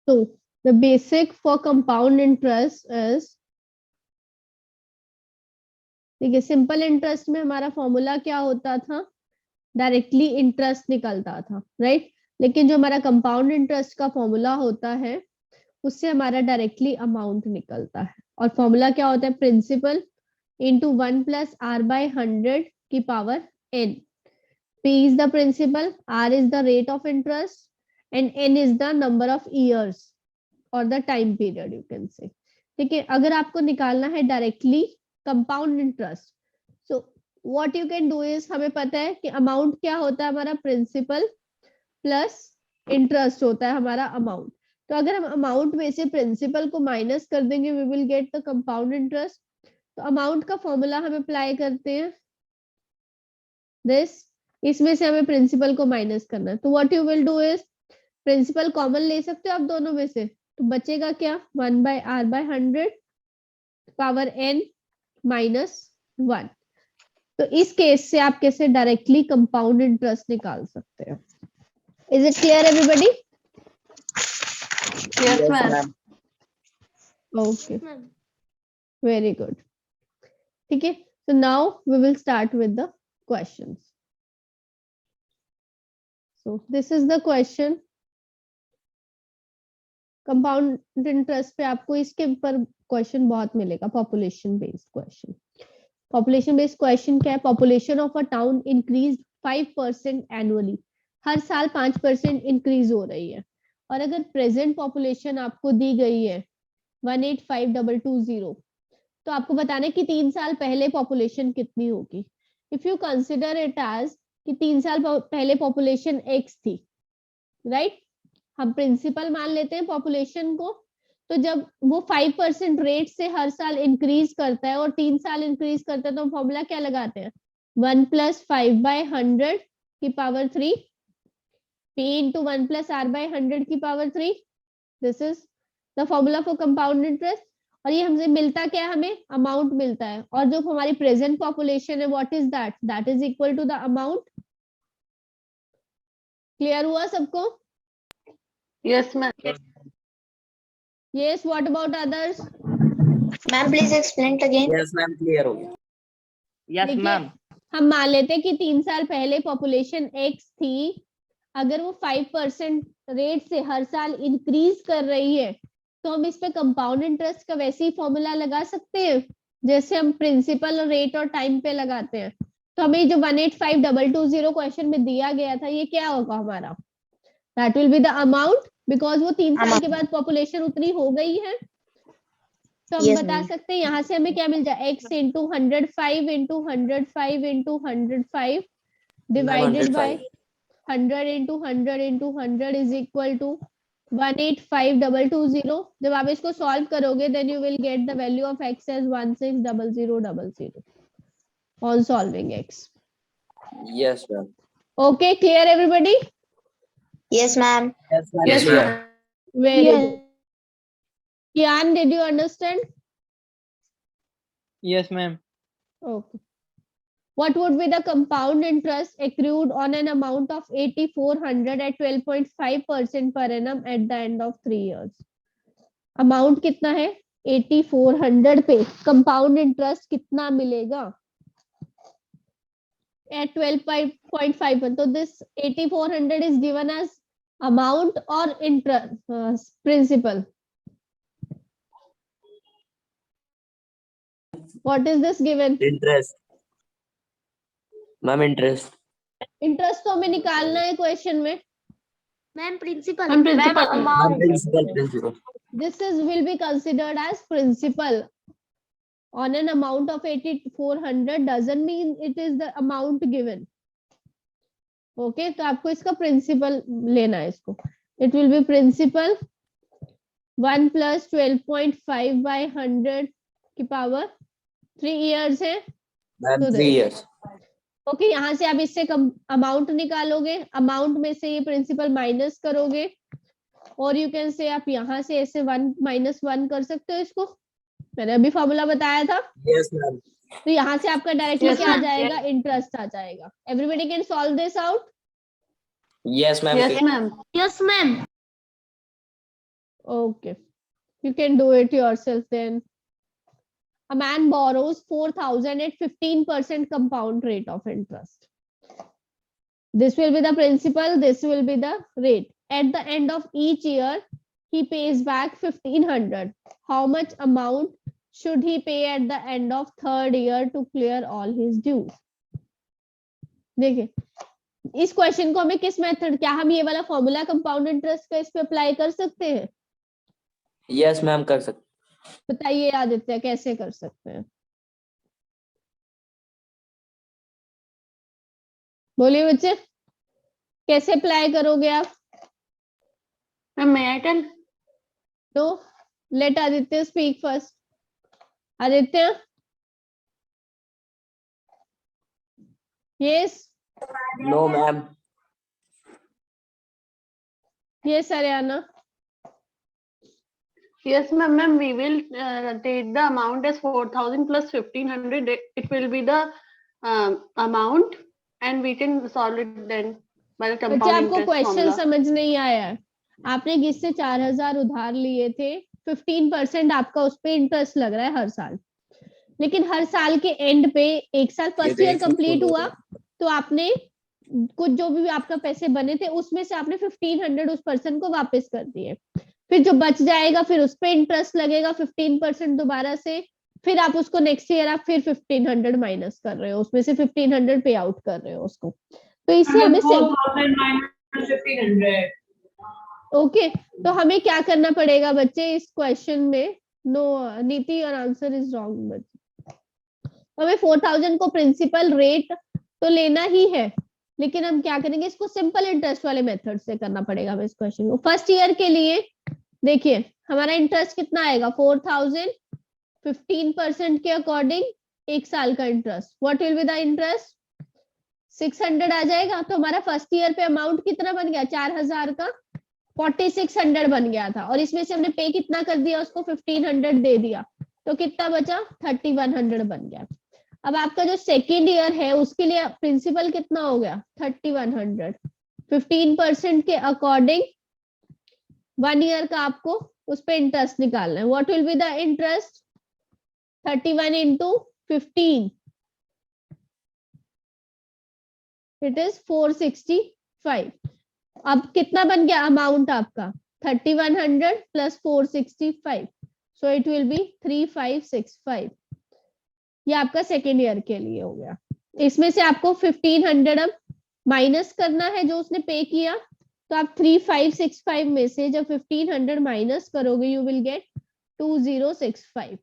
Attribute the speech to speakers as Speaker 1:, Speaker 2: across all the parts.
Speaker 1: तो the basic for compound interest is, देखिए simple interest में हमारा फॉर्मूला क्या होता था, डायरेक्टली इंटरेस्ट निकलता था, राइट। लेकिन जो हमारा कंपाउंड इंटरेस्ट का फॉर्मूला होता है उससे हमारा डायरेक्टली अमाउंट निकलता है। और फॉर्मूला क्या होता है, प्रिंसिपल इंटू 1+r/100 की power n। P is the principal, R is the rate of interest, and N is the number of years or the time period you can say। ठीक है, अगर आपको निकालना है directly compound interest, so what you can do is, हमें पता है कि अमाउंट क्या होता है हमारा, प्रिंसिपल प्लस इंटरेस्ट होता है हमारा अमाउंट। तो अगर हम अमाउंट में से प्रिंसिपल को माइनस कर देंगे we will get the compound interest. तो अमाउंट का फॉर्मूला हम अप्लाई करते हैं दिस, इसमें से हमें प्रिंसिपल को माइनस करना है। तो what you will do is, principal common ले सकते हो आप दोनों में से, तो बचेगा क्या, 1/r/100 पावर n -1। तो इस केस से आप कैसे डायरेक्टली कंपाउंड इंटरेस्ट निकाल सकते हैं। Is it clear everybody?
Speaker 2: Yes, ma'am.
Speaker 1: Okay, very good. ठीक है, so now we will start with the questions. So this is the question, compound interest पे आपको इसके ऊपर क्वेश्चन बहुत मिलेगा, population based question. Population based question क्या है, population of a town increase 5% annually, हर साल 5% इंक्रीज हो रही है। और अगर प्रेजेंट पॉपुलेशन आपको दी गई है 185,220, तो आपको बताना है कि 3 साल पहले पॉपुलेशन कितनी होगी। If you consider it as कि 3 साल पहले पॉपुलेशन x थी, राइट, हम प्रिंसिपल मान लेते हैं पॉपुलेशन को। तो जब वो 5% रेट से हर साल इंक्रीज करता है और 3 साल इंक्रीज करता है, तो हम फॉर्मूला क्या लगाते हैं, 1+5/100 की पावर 3 p इंटू 1+r/100 की power 3। This is the formula for compound interest. और ये हमसे मिलता क्या है, हमें अमाउंट मिलता है। और जो हमारी प्रेजेंट पॉपुलेशन है what is that, that is equal to the amount. Clear हुआ सबको?
Speaker 2: Yes, ma'am.
Speaker 1: Yes, what about others?
Speaker 3: Ma'am please explain again.
Speaker 4: Yes ma'am, clear हो गया।
Speaker 5: यस
Speaker 1: देखिए
Speaker 5: मैम।
Speaker 1: हम मान लेते हैं कि 3 साल पहले पॉपुलेशन x थी, अगर वो 5% रेट से हर साल इंक्रीज कर रही है, तो हम इस पे कंपाउंड इंटरेस्ट का वैसे ही फॉर्मूला लगा सकते हैं जैसे हम प्रिंसिपल और रेट और टाइम पे लगाते हैं। तो हमें जो 185,220 क्वेश्चन में दिया गया था, ये क्या होगा हमारा, that will be the amount, because वो 3 साल के बाद पॉपुलेशन उतनी हो गई है। तो हम बता सकते हैं यहाँ से हमें क्या मिल जाए, x into 105 into 105 into 105 divided by 100 into 100 into 100 is equal to 185,220। जब आप इसको सॉल्व करोगे then you will get the value of x as 160000 on solving x।
Speaker 4: Yes ma'am.
Speaker 1: Okay, clear everybody?
Speaker 3: Yes ma'am.
Speaker 4: Yes ma'am.
Speaker 1: Very good. Kian, did you understand?
Speaker 5: Yes, ma'am.
Speaker 1: Okay. What would be the compound interest accrued on an amount of 8,400 at 12.5% per annum at the end of 3 years? Amount कितना है 8,400 पे, compound interest कितना मिलेगा at 12.5%? तो this 8,400 is given as amount or interest, principal? What is this given?
Speaker 4: Interest ma'am, interest.
Speaker 1: Interest तो हमें निकालना है क्वेश्चन में।
Speaker 3: Ma'am principal.
Speaker 2: Ma'am, principal.
Speaker 4: Principal.
Speaker 1: This is will be considered as principal on an amount of 8,400 doesn't mean it is the amount given. Okay, तो आपको इसका principal लेना है इसको। It will be principal 1 plus 12.5/100 की power 3 years है।
Speaker 4: Ma'am 3 years.
Speaker 1: Okay, यहाँ से आप इससे कम अमाउंट निकालोगे, अमाउंट में से ये प्रिंसिपल माइनस करोगे, और यू कैन से आप यहाँ से ऐसे 1 - 1 कर सकते हो इसको, मैंने अभी फॉर्मूला बताया था।
Speaker 4: Yes ma'am.
Speaker 1: तो यहाँ से आपका डायरेक्टली
Speaker 2: Yes,
Speaker 1: क्या आ
Speaker 2: ma'am.
Speaker 1: जाएगा, इंटरेस्ट आ जाएगा। Everybody can solve this out?
Speaker 4: Yes ma'am.
Speaker 2: Yes, ma'am.
Speaker 3: Yes ma'am.
Speaker 1: Okay, you can do it yourself then. A man borrows 4,000 at 15% compound rate of interest. This will be the principal, this will be the rate. At the end of each year, he pays back 1,500. How much amount should he pay at the end of third year to clear all his dues? देखिए, इस question को हमें किस method, क्या हम ये वाला formula compound interest का इस पे अप्लाई कर सकते हैं?
Speaker 4: यस मैम, कर सकते।
Speaker 1: बताइए आदित्य, कैसे कर सकते हैं? बोलिए बच्चे, कैसे अप्लाई करोगे आप?
Speaker 2: May I tell?
Speaker 1: तो let Aditya speak first. Aditya, yes
Speaker 4: no ma'am.
Speaker 1: Yes Haryana.
Speaker 2: Yes, ma'am. We will take the amount as 4,000 plus 1,500. It will be the amount, and we can solve it then by the
Speaker 1: बच्चे,
Speaker 2: compound
Speaker 1: आपको
Speaker 2: interest
Speaker 1: question
Speaker 2: formula.
Speaker 1: समझ नहीं आया है. आपने किससे 4,000 उधार लिए थे, 15% आपका उस पे इंटरेस्ट लग रहा है हर साल, लेकिन हर साल के एंड पे, एक साल फर्स्ट ईयर कंप्लीट हुआ तो आपने कुछ जो भी आपका पैसे बने थे उसमें से आपने 1,500 उस पर्सन को वापस कर दिए. फिर जो बच जाएगा फिर उस पे इंटरेस्ट लगेगा 15% दोबारा से. फिर आप उसको नेक्स्ट ईयर आप फिर 1,500 माइनस कर रहे हो, उसमें से 1,500 पे आउट कर रहे हो उसको. तो इससे हमें
Speaker 2: 4,000
Speaker 1: ओके, तो हमें क्या करना पड़ेगा बच्चे इस क्वेश्चन में? नो नीति, और आंसर इज रॉन्ग बच्चे. हमें 4,000 को प्रिंसिपल रेट तो लेना ही है, लेकिन हम क्या करेंगे, इसको सिंपल इंटरेस्ट वाले मेथड से करना पड़ेगा हमें इस क्वेश्चन को. फर्स्ट ईयर के लिए देखिए हमारा इंटरेस्ट कितना आएगा, 4,000, 15% के अकॉर्डिंग एक साल का interest. What will be the interest? 600 आ जाएगा. तो हमारा फर्स्ट ईयर पे अमाउंट कितना बन गया, 4,000 का 4,600 बन गया था, और इसमें से हमने पे कितना कर दिया, उसको 1,500 दे दिया, तो कितना बचा, 3,100 बन गया. अब आपका जो सेकेंड ईयर है उसके लिए प्रिंसिपल कितना हो गया, 3,100. 15% के अकॉर्डिंग 1 ईयर का आपको उस पर इंटरेस्ट निकालना है. What will be the interest? 31 into 15, it is 465. अब कितना बन गया अमाउंट आपका, 3,100 plus 465, so it will B 3,565. ये आपका सेकेंड ईयर के लिए हो गया. इसमें से आपको 1,500 अब माइनस करना है जो उसने पे किया, तो आप 3,565 में से जब 1,500 माइनस करोगे यू विल गेट 2,065.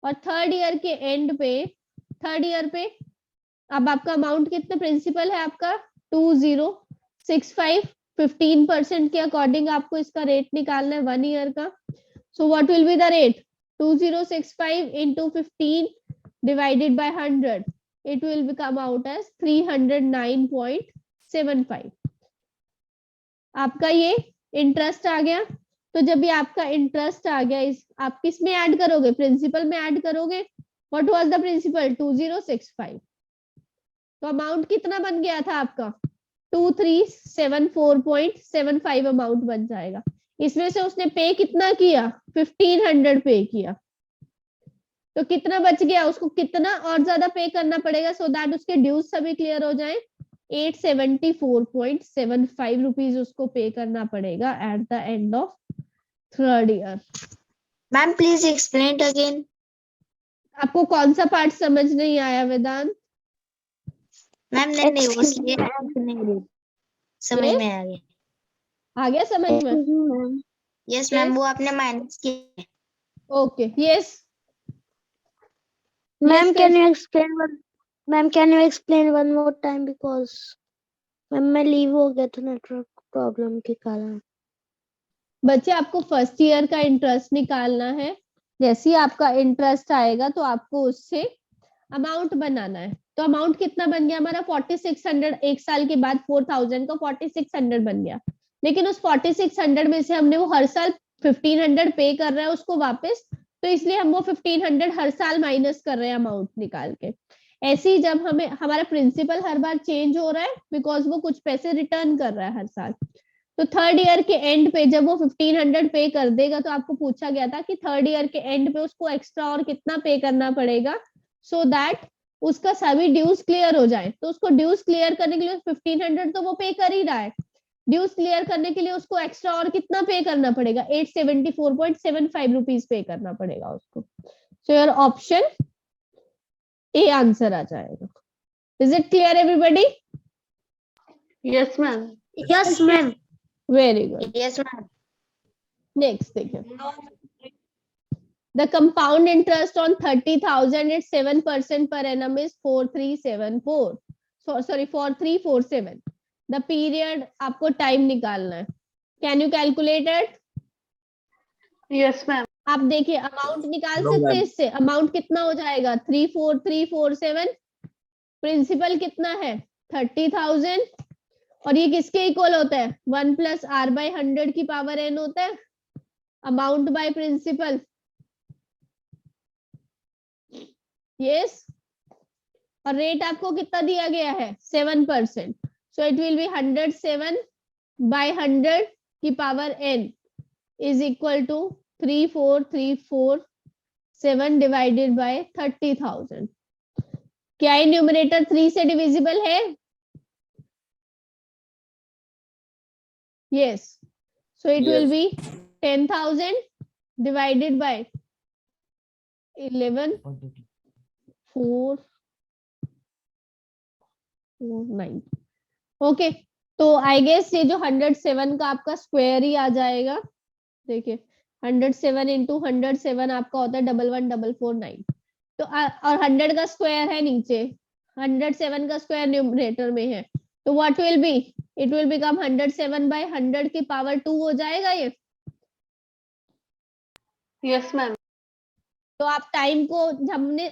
Speaker 1: और थर्ड ईयर के एंड पे, थर्ड ईयर पे अब आपका अमाउंट कितना प्रिंसिपल है आपका, 2,065. 15% के अकॉर्डिंग आपको इसका रेट निकालना है 1 ईयर का. So what will be the rate, 2,065 into 15 divided by 100, it will become out as 309.75. आपका ये इंटरेस्ट आ गया. तो जब ये आपका इंटरेस्ट आ गया, इस आप किस में ऐड करोगे, प्रिंसिपल में ऐड करोगे. What was the principal, 2,065. तो अमाउंट कितना बन गया था आपका, 2,374.75 अमाउंट बन जाएगा. इसमें से उसने पे कितना किया, 1,500 पे किया, तो कितना बच गया, उसको कितना और ज्यादा पे करना पड़ेगा सो दैट उसके ड्यूज सभी क्लियर हो जाए. 874.75 रुपीज उसको पे करना पड़ेगा at the end of third year.
Speaker 3: Ma'am please explain again.
Speaker 1: आपको कौन सा पार्ट समझ नहीं आया वेदांत?
Speaker 3: मैम नहीं वो समझ में आ गया.
Speaker 1: आ गया समझ में?
Speaker 3: यस मैम, वो आपने माइनस किया.
Speaker 1: Okay yes
Speaker 5: Ma'am, can you explain one? Ma'am, can you explain one more time because ma'am मैं लीव हो गया था नेटवर्क प्रॉब्लम के कारण.
Speaker 1: बच्चे, आपको फर्स्ट ईयर का इंटरेस्ट निकालना है. जैसे ही आपका इंटरेस्ट आएगा तो आपको उससे अमाउंट बनाना है. तो अमाउंट कितना बन गया हमारा, 4,600. एक साल के बाद 4,000 का 4,600 बन गया, लेकिन उस 4,600 में से हमने वो हर साल 1,500 पे कर रहा है उसको वापस, तो इसलिए हम वो 1,500 हर साल माइनस कर रहे हैं अमाउंट निकाल के. ऐसे ही जब हमें हमारा प्रिंसिपल हर बार चेंज हो रहा है बिकॉज वो कुछ पैसे रिटर्न कर रहा है हर साल, तो थर्ड ईयर के एंड पे जब वो 1500 पे कर देगा, तो आपको पूछा गया था कि थर्ड ईयर के एंड पे उसको एक्स्ट्रा और कितना पे करना पड़ेगा सो दैट उसका सभी ड्यूज क्लियर हो जाए। तो उसको ड्यूज क्लियर करने के लिए 1500 तो वो पे कर ही रहा है, ड्यूज क्लियर करने के लिए उसको एक्स्ट्रा और कितना पे करना पड़ेगा, 874.75 रुपीज पे करना पड़ेगा उसको। So your option A answer आ जाएगा। Is it clear everybody?
Speaker 2: Yes, ma'am.
Speaker 5: Yes, ma'am.
Speaker 1: Very good.
Speaker 3: Yes, ma'am.
Speaker 1: Next देखिए, the compound interest on 30,000 at 7% per annum is 4374. So sorry, 4347. The period आपको time निकालना है। Can you calculate it?
Speaker 2: Yes, ma'am.
Speaker 1: आप देखिए amount निकाल
Speaker 4: No,
Speaker 1: सकते हैं
Speaker 4: ma'am.
Speaker 1: इससे। अमाउंट कितना हो जाएगा? 34347। प्रिंसिपल कितना है? 30,000। और ये किसके इक्वल होता है? 1 प्लस आर बाई 100 की पावर एन होता है, अमाउंट बाय प्रिंसिपल। यस। और रेट आपको कितना दिया गया है? 7%। So it will be 107 by 100 की power n is equal to 34347 divided by 30,000। क्या ये न्यूमरेटर 3 से डिविजिबल है? Yes. So it will
Speaker 4: Yes.
Speaker 1: Be 10,000 divided by 11 4 9। Okay, तो आई गेस ये जो 107 का आपका स्क्वायर ही आ जाएगा। देखिए 107 इंटू 107 आपका होता है 111449। तो और 100 का स्क्वायर है नीचे, 107 का स्क्वायर न्यूमरेटर में है, तो what will be? It will become 107 by 100 की पावर 2 हो जाएगा ये।
Speaker 2: Yes, ma'am.
Speaker 1: तो आप टाइम को हमने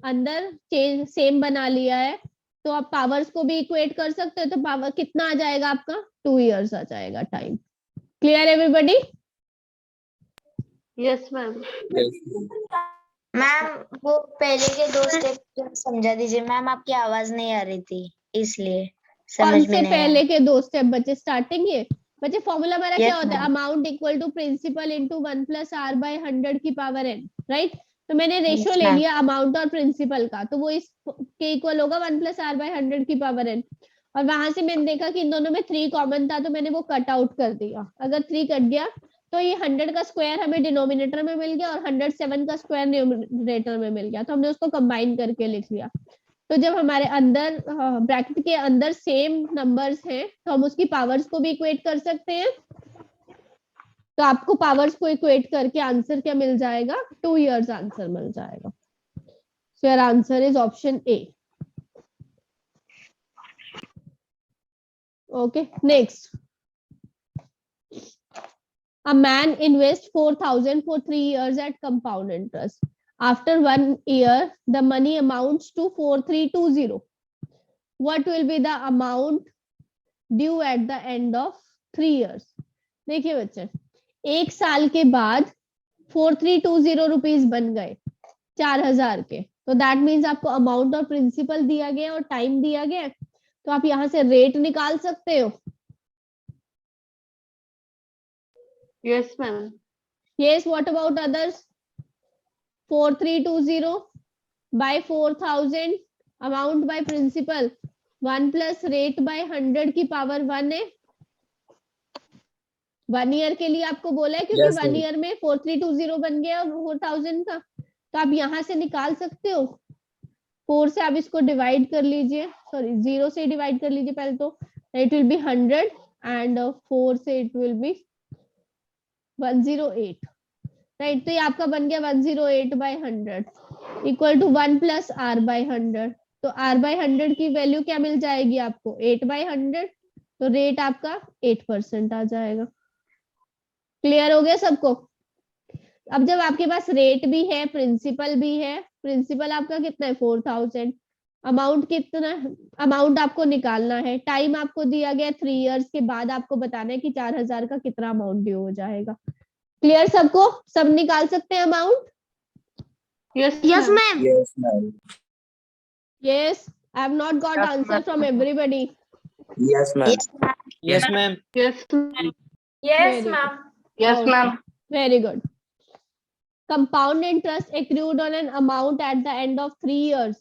Speaker 1: अंदर चेंज सेम बना लिया है, तो आप पावर्स को भी इक्वेट कर सकते हो। तो पावर कितना आ जाएगा आपका? 2 इयर्स आ जाएगा time. Clear everybody?
Speaker 2: Yes, ma'am.
Speaker 4: Yes.
Speaker 3: Ma'am वो पहले के 2 स्टेप समझा दीजिए मैम, आपकी आवाज नहीं आ रही थी इसलिए
Speaker 1: कौन
Speaker 3: समझ
Speaker 1: से
Speaker 3: में नहीं
Speaker 1: पहले
Speaker 3: आया।
Speaker 1: के 2 स्टेप बचे? स्टार्टिंग ये बच्चे, फॉर्मूला हमारा क्या
Speaker 3: Yes,
Speaker 1: होता है?
Speaker 3: ma'am.
Speaker 1: Amount equal to principal into 1 plus r by 100 की पावर n, राइट? तो मैंने रेशियो
Speaker 3: Yes,
Speaker 1: ले
Speaker 3: ma'am.
Speaker 1: लिया अमाउंट और प्रिंसिपल का, तो वो इस के इक्वल होगा 1 प्लस आर बाय 100 की पावर n। और वहां से मैंने देखा कि इन दोनों में 3 कॉमन था, तो मैंने वो कट आउट कर दिया। अगर 3 कट गया तो ये 100 का स्क्वायर हमें डिनोमिनेटर में मिल गया और 107 का स्क्वायर न्यूमरेटर में मिल गया, तो हमने उसको कंबाइन करके लिख लिया। तो जब हमारे अंदर ब्रैकेट के अंदर सेम नंबर्स हैं, तो हम उसकी पावर्स को भी इक्वेट कर सकते हैं। तो आपको पावर्स को इक्वेट करके आंसर क्या मिल जाएगा? 2 इयर्स आंसर मिल जाएगा। So your answer is option A. Okay, next. A man invests 4,000 for 3 years at compound interest. After 1 year, the money amounts to 4320. What will be the amount due at the end of 3 years? देखिए बच्चे, 1 साल के बाद 4320 rupees बन गए 4,000 के। तो that means आपको अमाउंट और प्रिंसिपल दिया गया और टाइम दिया गया, तो आप यहाँ से रेट निकाल सकते हो।
Speaker 2: Yes, ma'am.
Speaker 1: Yes, what about others? 4320 by 4,000 amount by principal 1 plus rate by 100 की पावर 1 है। 1 ईयर के लिए आपको बोला है, क्योंकि
Speaker 4: Yes,
Speaker 1: 1
Speaker 4: ma'am.
Speaker 1: ईयर में 4320 बन गया 4,000 का, तो आप यहाँ से निकाल सकते हो। 4 से आप इसको डिवाइड कर लीजिए, सॉरी 0 से डिवाइड कर लीजिए पहले, तो इट विल बी 100 एंड 4 से इट विल बी 108, राइट? तो ये आपका बन गया 108 by 100 equal to 1 plus r by 100। तो आर बाय 100 की वैल्यू क्या मिल जाएगी आपको? 8 बाय 100। तो रेट आपका 8% आ जाएगा। क्लियर हो गया सबको? अब जब आपके पास रेट भी है, प्रिंसिपल भी है, प्रिंसिपल आपका कितना है? 4,000। अमाउंट कितना? अमाउंट आपको निकालना है, टाइम आपको दिया गया 3 इयर्स के बाद आपको बताना है कि 4,000 का कितना अमाउंट ड्यू हो जाएगा। क्लियर सबको? सब निकाल सकते हैं amount?
Speaker 2: Yes,
Speaker 5: Yes,
Speaker 2: ma'am.
Speaker 5: ma'am.
Speaker 4: Yes, ma'am.
Speaker 1: Yes, I have not got
Speaker 3: Yes,
Speaker 1: answer
Speaker 3: ma'am.
Speaker 1: from everybody.
Speaker 4: Yes, ma'am.
Speaker 3: Yes, ma'am.
Speaker 6: Yes, ma'am.
Speaker 2: Yes, ma'am.
Speaker 3: Yes,
Speaker 1: Very
Speaker 3: ma'am.
Speaker 2: Yes,
Speaker 1: Okay.
Speaker 2: ma'am.
Speaker 1: Very good. Compound interest accrued on an amount at the end of 3 years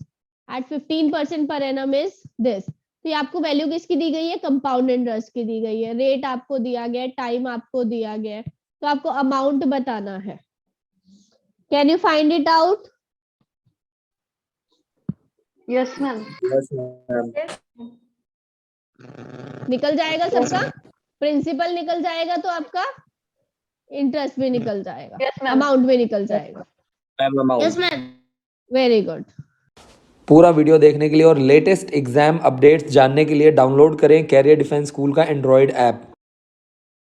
Speaker 1: at 15% per annum is this. तो ये आपको value किसकी दी गई है? Compound interest की दी गई है. Rate आपको दिया गया है, टाइम आपको दिया गया है, तो आपको अमाउंट बताना है. Can you find it out?
Speaker 2: Yes, ma'am.
Speaker 4: Yes, ma'am.
Speaker 1: निकल जाएगा सबका. प्रिंसिपल निकल जाएगा तो आपका इंटरेस्ट भी निकल जाएगा,
Speaker 2: Yes, ma'am.
Speaker 1: अमाउंट भी निकल जाएगा.
Speaker 4: Ma'am, amount.
Speaker 3: Yes, ma'am.
Speaker 1: Very good.
Speaker 7: पूरा वीडियो देखने के लिए और लेटेस्ट एग्जाम अपडेट्स जानने के लिए डाउनलोड करें कैरियर डिफेंस स्कूल का एंड्रॉयड ऐप.